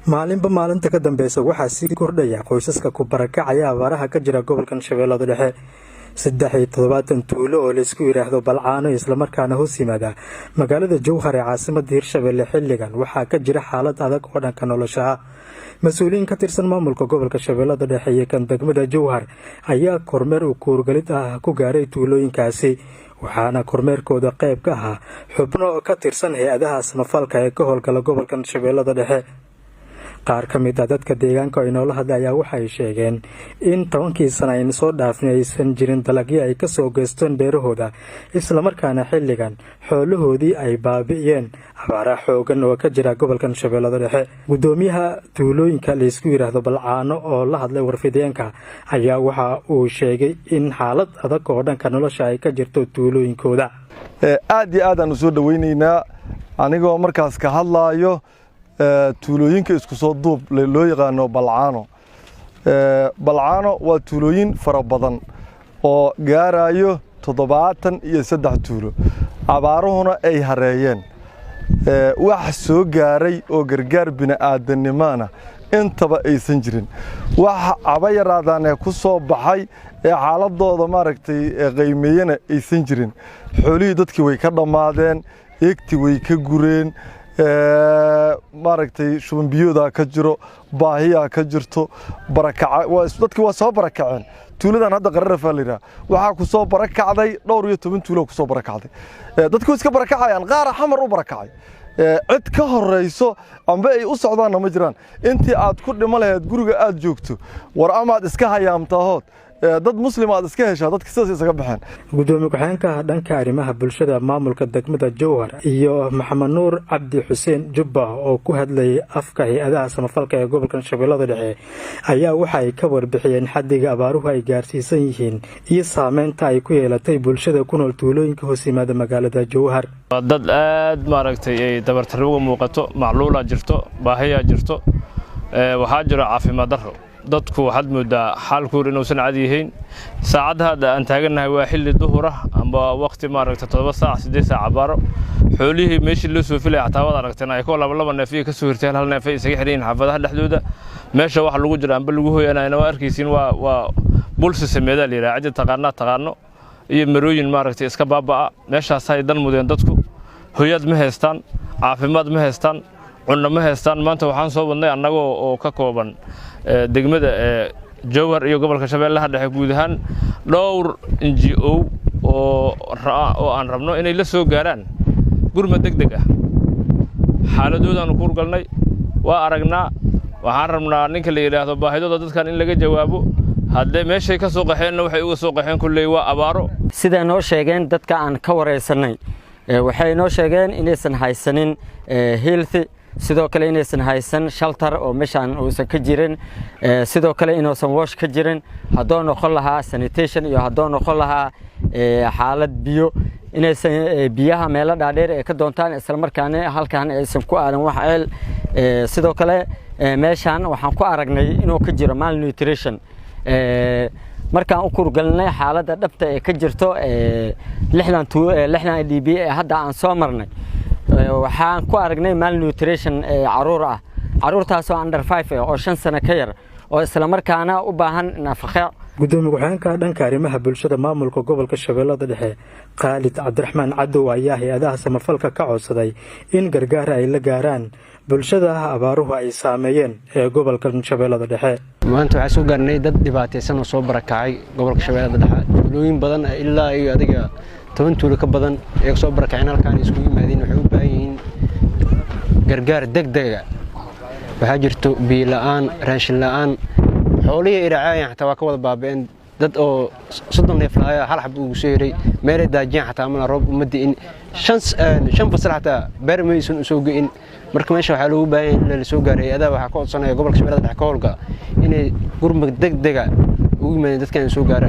maalinba maalinta ka dambeysa waxaa sii kordhaya qoysaska ku barakacaya abaaraha ka jira gobolkan Shabeellada Dhexe. 73 tuulo oo la isku yiraahdo Balcaano isla markaana hoos yimaada magaalada Jowhar ee caasimadda Hirshabelle xilligan waxaa ka jira xaalad adag oo dhanka nolosha ah. Mas'uuliyiin ka tirsan maamulka gobolka Shabeellada Dhexe iyo kan degmada Jowhar ayaa kormeer u kuurgalid ah ku gaaray tuulooyinkaasi, waxaana kormeerkooda qayb ka ah xubno ka tirsan hay'adaha samafalka ee ka howlgala gobolkan Shabeellada Dhexe. qaar ka mid ah dadka deegaanka ay noola hadlayaan waxay sheegeen in 10 sano ay soo dhaafin aysan jirin dalagyo ay ka soo geysteen beerahooda, isla markaana xilligan xoolahoodii ay baabi'iyeen abaara xoogan oo ka jira gobolkan Shabeellada Dhexe. Gudoomiyaha tuulooyinka la isku yiraahdo Balcaano oo la hadlay warfideenka ayaa waxa uu sheegay in xaalad adag oo dhanka nolosha ay ka jirto tuulooyinkooda. aad iyo aad aan u soo dhaweynaynaa anigoo markaas ka hadlaayo tuulooyinka isku soo duub loo yaqaano Balcaano. Balcaano waa tuulooyin fara badan oo gaarayo 73 tuulo. Abaaruhuna ay hareeyeen. Wax soo gaaray oo gargaar bini'aadanimana intaba aysan jirin. Wax abayaraadaan ku soo baxay xaaladooda maaragtay qiimeeyana aysan jirin. Xoolihii dadkii way ka dhamaadeen, eegti way ka gureen. maaragtay shuban biyooda ka jiro, baahiya ka jirto, barakac dadkii waa soo barakaceen. tuuladan hadda Qararaf la yiraahdo waxa ku soo barakacday dhowr iyo 10 tuulo ku soo barakacday. dadku iska barakacayaan qaar xamar u barakacay. cid ka horeyso amba ay u socdaan ma jiraan. intii aad ku dhimo lahayd guriga aad joogto war amaad iska hayaamtahood dad muslimaad iska heshaa dadka sidaas isaga baxeen. Gudoomiye ku-xigeenka dhanka arrimaha bulshada maamulka degmada Jowhar iyo Maxamed Nuur Cabdi Xuseen Jubba oo ku hadlayay afka hay'adaha samafalka ee gobolkan Shabeellada Dhexe ayaa waxa ay ka warbixiyeen xaddiga abaaruhu ay gaarsiisan yihiin iyo saameynta ay ku yeelatay bulshada ku nool tuulooyinka hoos yimaada magaalada Jowhar. dad aad maaragtay ay dabartarowga muuqato, macluula jirto, baahiya jirto, waxaa jira caafimaad darro. dadku waxaad moodaa xaalkooda inuusan caadi yahayn. saacadda hadda aan taaganahay waa xilli duhur ah amba waqti maaragtay 7 saac 8 saac abaaro. xoolihii meeshii loo soo filay xataa wada aragteen ay koo laba neef ka soo hirteen hal neef ay isaga xireen xaafadaha dhexdooda. meesha wax lagu jira amba lagu hooyanayna waa arkaysiin waa bulsi sameeyay la yiraahdo taqaano iyo marooyin maaragtay iska baabaa. meeshaas ay dal mudeen dadku hooyad ma haystaan, caafimaad ma haystaan, cunno ma haystaan. maanta waxaan soo wadnay annagoo oo ka kooban degmada Jowhar iyo gobolka Shabeellaha Dhexe guud ahaan dhowr NGO oo aan rabno inay la soo gaaraan gurmad degdeg ah. xaaladoodan ku galnay waa aragnaa, waxaan rabnaa ninka la yiraahdo baahidooda dadkan in laga jawaabo. haddii meeshay ka soo qaxeen waxay uga soo qaxeen kulay waa abaaro. sida noo sheegeen dadka aan ka wareysanay waxay noo sheegeen inaysan haysanin health, sidoo kale inaysan haysan shelter oo meeshan uusan ka jirin, sidoo kale inaysan wash ka jirin, haddoo noqon lahaa sanitation iyo haddoo noqon lahaa xaalad biyo, inaysan biyaha meelo dhaadheer ee ka doontaan isla markaana halkan aysan ku aadan wax ceel. sidoo kale meeshan waxaan ku aragnay inuu ka jiro malnutrition. markaan u kurgalnay xaaladda dhabta ee ka jirto 60 DB hadda aan soo marnay waxaan ku aragnay malnutrition caruur ah, caruurtaas oo under 5 oo 5 sano ka yar oo isla markaana u baahan nafaqo. Gudoomiye ku-xigeenka dhanka arrimaha bulshada maamulka gobolka Shabeellada Dhexe Khalid Cabdiraxmaan Cadow ayaa hay'adaha samafalka ka codsaday in gargaar ay la gaaraan bulshada abaaruhu ay saameeyeen ee gobolka Shabeellada Dhexe. maanta waxaan soo gaarnay dad dhibaataysan oo soo barakacay gobolka Shabeellada Dhexe. tuulooyin badan ilaa iyo adiga 10 tuulo ka badan ee soo barakaceen halkaan isku yimaadeen waxay u baahan yihiin gargaar degdeg ah. waxaa jirto biyo la'aan, raashin la'aan, xoolihii iraacayaan xataa waa ka wada baabeen. dad oo 30 neef laaya hal xab ugu soo yeeray meelay daajiyaan xataa ama roob uma diin 5 fasal xataa beer ma aysan soo go'in. marka meesha waxaa loogu baahan yahay in la soo gaaray adaa waxa ka codsanaya gobolka Shabeellada Dhexe ka howlga inay gurmad degdeg ah ugu yimaadeen dadkan soo gaaraan.